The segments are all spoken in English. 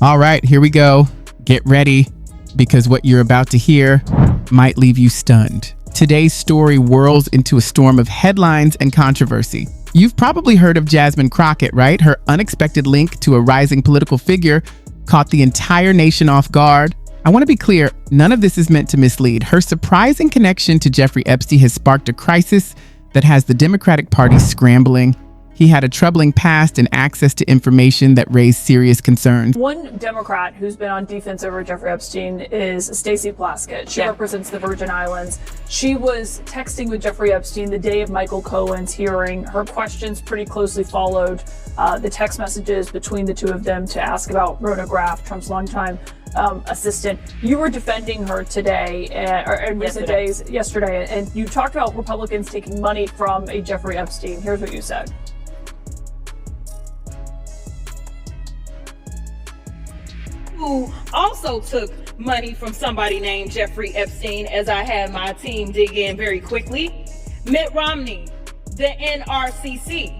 All right, here we go. Get ready, because what you're about to hear might leave you stunned. Today's story whirls into a storm of headlines and controversy. You've probably heard of Jasmine Crockett, right? Her unexpected link to a rising political figure caught the entire nation off guard. I want to be clear, none of this is meant to mislead. Her surprising connection to Jeffrey Epstein has sparked a crisis that has the Democratic Party scrambling. He had a troubling past and access to information that raised serious concerns. One Democrat who's been on defense over Jeffrey Epstein is Stacey Plaskett. She represents the Virgin Islands. She was texting with Jeffrey Epstein the day of Michael Cohen's hearing. Her questions pretty closely followed the text messages between the two of them to ask about Rona Graff, Trump's longtime assistant. You were defending her today, or in recent days, yesterday, and you talked about Republicans taking money from a Jeffrey Epstein. Here's what you said. Who also took money from somebody named Jeffrey Epstein, as I had my team dig in very quickly. Mitt Romney, the NRCC.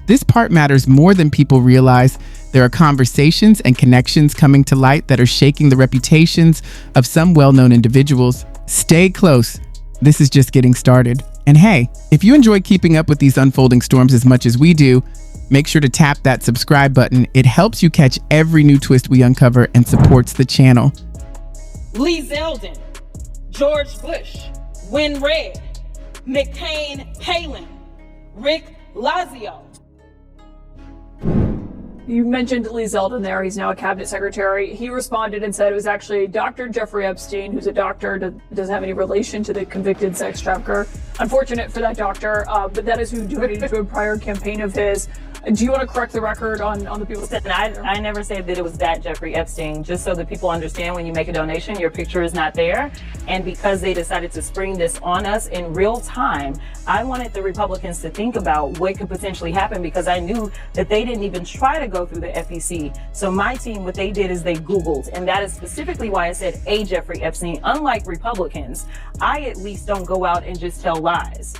This part matters more than people realize. There are conversations and connections coming to light that are shaking the reputations of some well-known individuals. Stay close. This is just getting started. And hey, if you enjoy keeping up with these unfolding storms as much as we do, make sure to tap that subscribe button. It helps you catch every new twist we uncover and supports the channel. Lee Zeldin, George Bush, Win Red, McCain Palin, Rick Lazio. You mentioned Lee Zeldin there. He's now a cabinet secretary. He responded and said it was actually Dr. Jeffrey Epstein, who's a doctor, doesn't have any relation to the convicted sex trafficker. Unfortunate for that doctor, but that is who donated to a prior campaign of his. Do you want to correct the record on the people? I never said that it was that Jeffrey Epstein. Just so that people understand, when you make a donation, your picture is not there. And because they decided to spring this on us in real time, I wanted the Republicans to think about what could potentially happen, because I knew that they didn't even try to go through the FEC. So my team, what they did is they Googled, and that is specifically why I said a Jeffrey Epstein. Unlike Republicans, I at least don't go out and just tell lies.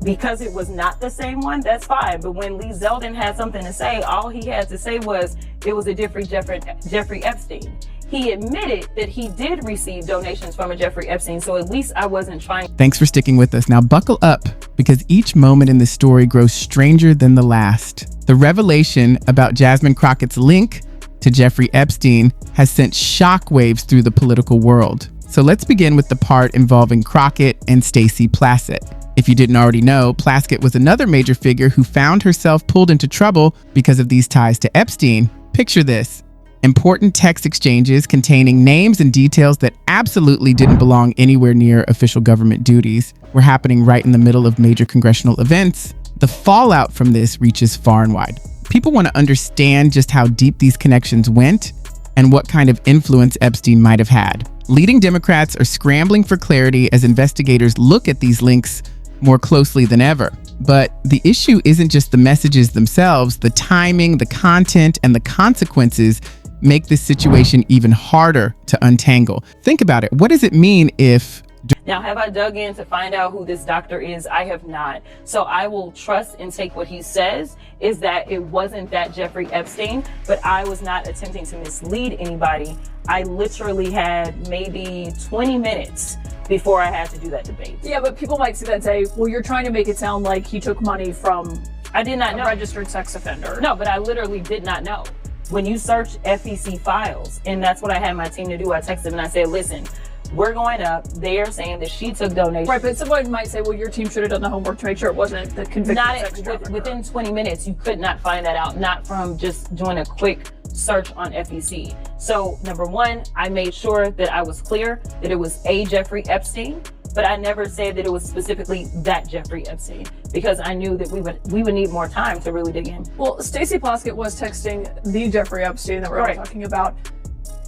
Because it was not the same one, that's fine. But when Lee Zeldin had something to say, all he had to say was it was a different Jeffrey Epstein. He admitted that he did receive donations from a Jeffrey Epstein, so at least I wasn't trying. Thanks for sticking with us. Now buckle up, because each moment in this story grows stranger than the last. The revelation about Jasmine Crockett's link to Jeffrey Epstein has sent shockwaves through the political world. So let's begin with the part involving Crockett and Stacey Plaskett. If you didn't already know, Plaskett was another major figure who found herself pulled into trouble because of these ties to Epstein. Picture this: important text exchanges containing names and details that absolutely didn't belong anywhere near official government duties were happening right in the middle of major congressional events. The fallout from this reaches far and wide. People want to understand just how deep these connections went and what kind of influence Epstein might have had. Leading Democrats are scrambling for clarity as investigators look at these links more closely than ever. But the issue isn't just the messages themselves. The timing, the content, and the consequences make this situation even harder to untangle. Think about it. What does it mean if... Now, have I dug in to find out who this doctor is? I have not. So I will trust and take what he says, is that it wasn't that Jeffrey Epstein, but I was not attempting to mislead anybody. I literally had maybe 20 minutes before I had to do that debate. Yeah, but people might see that and say, well, you're trying to make it sound like he took money from I did not know. A registered sex offender. No, but I literally did not know. When you search FEC files, and that's what I had my team to do, I texted them and I said, listen, we're going up. They are saying that she took donations. Right, but someone might say, well, your team should have done the homework to make sure it wasn't the convicted sex trafficker. Within 20 minutes, you could not find that out, not from just doing a quick search on FEC. So number one, I made sure that I was clear that it was a Jeffrey Epstein, but I never said that it was specifically that Jeffrey Epstein, because I knew that we would need more time to really dig in. Well, Stacey Plaskett was texting the Jeffrey Epstein that we're all talking about.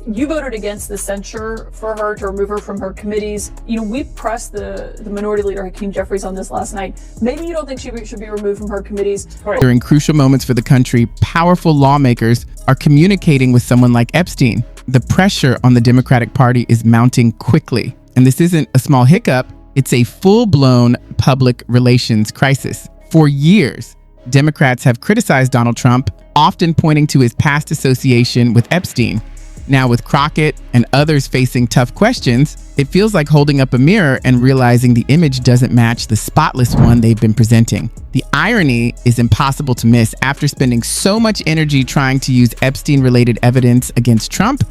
You voted against the censure for her to remove her from her committees. You know, we pressed the minority leader, Hakeem Jeffries, on this last night. Maybe you don't think she should be removed from her committees. During crucial moments for the country, powerful lawmakers are communicating with someone like Epstein. The pressure on the Democratic Party is mounting quickly. And this isn't a small hiccup. It's a full-blown public relations crisis. For years, Democrats have criticized Donald Trump, often pointing to his past association with Epstein. Now, with Crockett and others facing tough questions, it feels like holding up a mirror and realizing the image doesn't match the spotless one they've been presenting. The irony is impossible to miss. After spending so much energy trying to use Epstein-related evidence against Trump,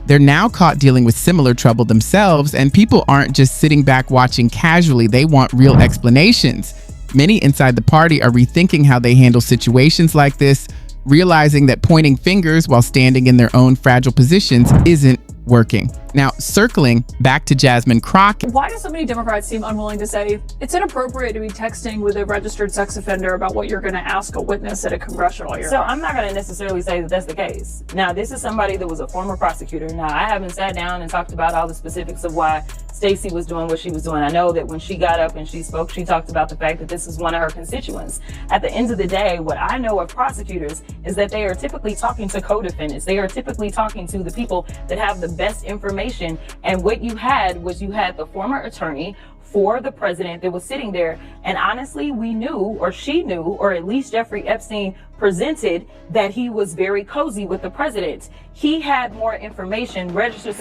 they're now caught dealing with similar trouble themselves, and people aren't just sitting back watching casually. They want real explanations. Many inside the party are rethinking how they handle situations like this, realizing that pointing fingers while standing in their own fragile positions isn't working. Now, circling back to Jasmine Crockett. Why do so many Democrats seem unwilling to say it's inappropriate to be texting with a registered sex offender about what you're going to ask a witness at a congressional hearing? So I'm not going to necessarily say that that's the case. Now, this is somebody that was a former prosecutor. Now, I haven't sat down and talked about all the specifics of why Stacey was doing what she was doing. I know that when she got up and she spoke, she talked about the fact that this is one of her constituents. At the end of the day, what I know of prosecutors is that they are typically talking to co-defendants. They are typically talking to the people that have the best information. And what you had was you had the former attorney for the president that was sitting there. And honestly, we knew, or she knew, or at least Jeffrey Epstein presented that he was very cozy with the president. He had more information registered.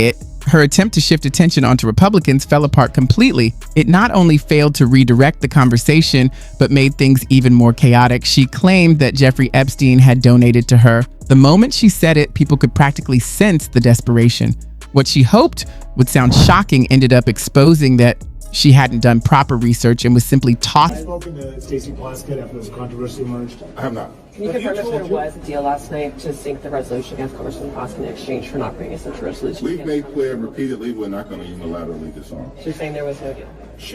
Her attempt to shift attention onto Republicans fell apart completely. It not only failed to redirect the conversation, but made things even more chaotic. She claimed that Jeffrey Epstein had donated to her. The moment she said it, people could practically sense the desperation. What she hoped would sound shocking ended up exposing that she hadn't done proper research and was simply Have you spoken to Stacey Plaskett after this controversy emerged? I have not. Can you confirm if there was a deal last night to sink the resolution against Congressman Plaskett in exchange for not bringing us into resolution? We've made clear repeatedly we're not going to unilaterally disarm. So you're saying there was no deal?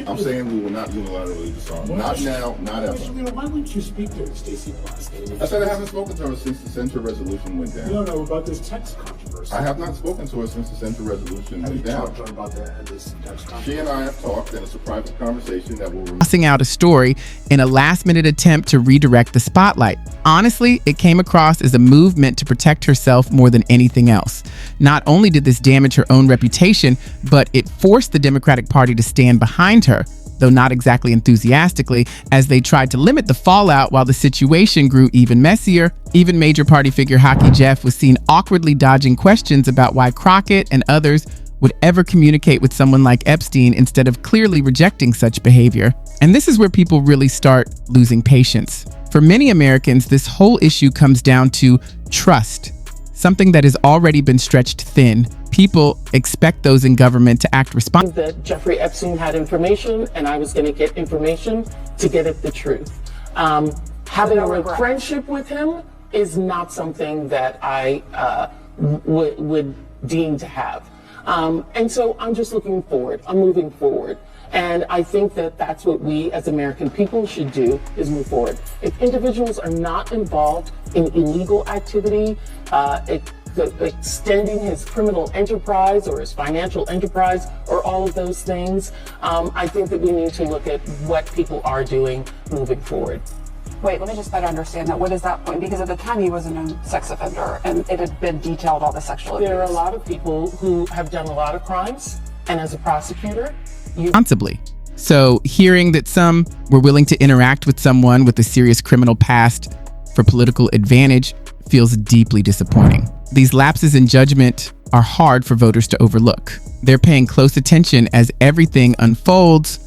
I'm saying we will not unilaterally disarm. Not now, not ever. Why wouldn't you speak to Stacey Plaskett? I said I haven't spoken to her since the censure resolution went down. No, about this text controversy. I have not spoken to her since the censure resolution went down. Have you talked to her about this text controversy? She and I have talked, and it's a private conversation that will remain. Tossing out a story in a last-minute attempt to redirect the spotlight. Honestly, it came across as a movement to protect herself more than anything else. Not only did this damage her own reputation, but it forced the Democratic Party to stand behind her, though not exactly enthusiastically, as they tried to limit the fallout while the situation grew even messier. Even major party figure Hockey Jeff was seen awkwardly dodging questions about why Crockett and others would ever communicate with someone like Epstein instead of clearly rejecting such behavior. And this is where people really start losing patience. For many Americans, this whole issue comes down to trust, something that has already been stretched thin. People expect those in government to act responsibly. That Jeffrey Epstein had information and I was going to get information to get at the truth. Having a friendship with him is not something that I would deem to have. And so I'm just looking forward. I'm moving forward. And I think that that's what we as American people should do, is move forward. If individuals are not involved in illegal activity, extending his criminal enterprise or his financial enterprise or all of those things, I think that we need to look at what people are doing moving forward. Wait, let me just better understand that. What is that point? Because at the time he was a known sex offender and it had been detailed all the sexual abuse. There are a lot of people who have done a lot of crimes, and as a prosecutor, responsibly. So hearing that some were willing to interact with someone with a serious criminal past for political advantage feels deeply disappointing. These lapses in judgment are hard for voters to overlook. They're paying close attention as everything unfolds,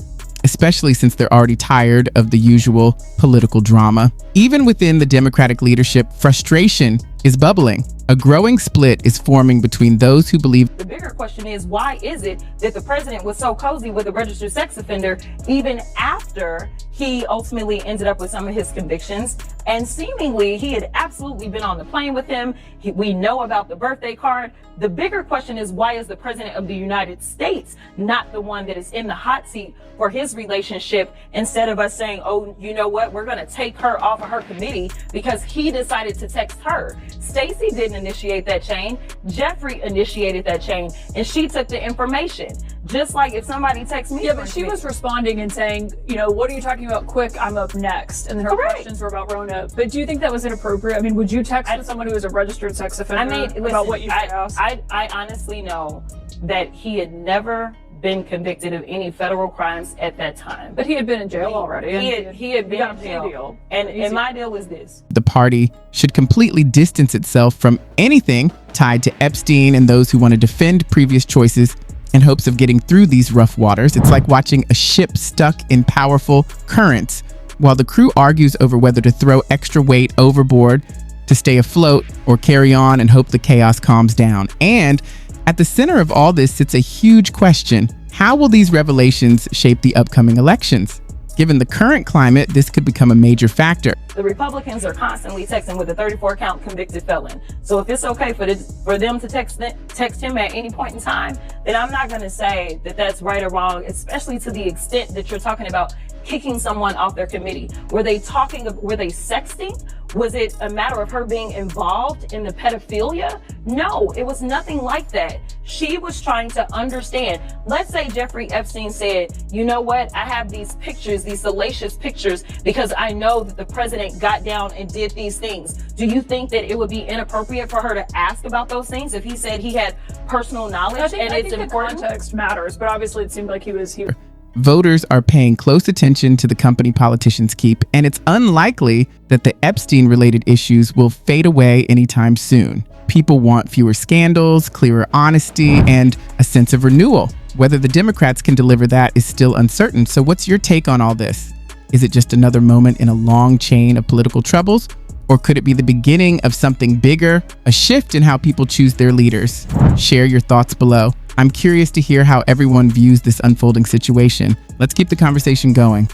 especially since they're already tired of the usual political drama. Even within the Democratic leadership, frustration is bubbling. A growing split is forming between those who believe. The bigger question is, why is it that the president was so cozy with a registered sex offender even after he ultimately ended up with some of his convictions? And seemingly he had absolutely been on the plane with him. We know about the birthday card. The bigger question is, why is the president of the United States not the one that is in the hot seat for his relationship, instead of us saying, oh, you know what, we're going to take her off of her committee because he decided to text her. Stacey didn't initiate that chain. Jeffrey initiated that chain, and she took the information. Just like if somebody texts me. Yeah, but she was responding and saying, you know, what are you talking about? Quick, I'm up next. And then her questions were about Rona. But do you think that was inappropriate? I mean, would you text with someone who is a registered sex offender about what you asked? I honestly know that he had never been convicted of any federal crimes at that time. But he had been in jail already. He had been got a in plea jail. deal. And my deal was this. The party should completely distance itself from anything tied to Epstein and those who want to defend previous choices in hopes of getting through these rough waters. It's like watching a ship stuck in powerful currents while the crew argues over whether to throw extra weight overboard to stay afloat or carry on and hope the chaos calms down. And at the center of all this sits a huge question. How will these revelations shape the upcoming elections? Given the current climate, this could become a major factor. The Republicans are constantly texting with a 34-count convicted felon. So if it's okay for them to text him at any point in time, then I'm not going to say that that's right or wrong, especially to the extent that you're talking about kicking someone off their committee. Were they sexting? Was it a matter of her being involved in the pedophilia? No, it was nothing like that. She was trying to understand. Let's say Jeffrey Epstein said, you know what? I have these pictures, these salacious pictures, because I know that the president got down and did these things. Do you think that it would be inappropriate for her to ask about those things if he said he had personal knowledge? I think the context matters, but obviously it seemed like he was. Voters are paying close attention to the company politicians keep, and it's unlikely that the Epstein-related issues will fade away anytime soon. People want fewer scandals, clearer honesty, and a sense of renewal. Whether the Democrats can deliver that is still uncertain. So what's your take on all this? Is it just another moment in a long chain of political troubles? Or could it be the beginning of something bigger, a shift in how people choose their leaders? Share your thoughts below. I'm curious to hear how everyone views this unfolding situation. Let's keep the conversation going.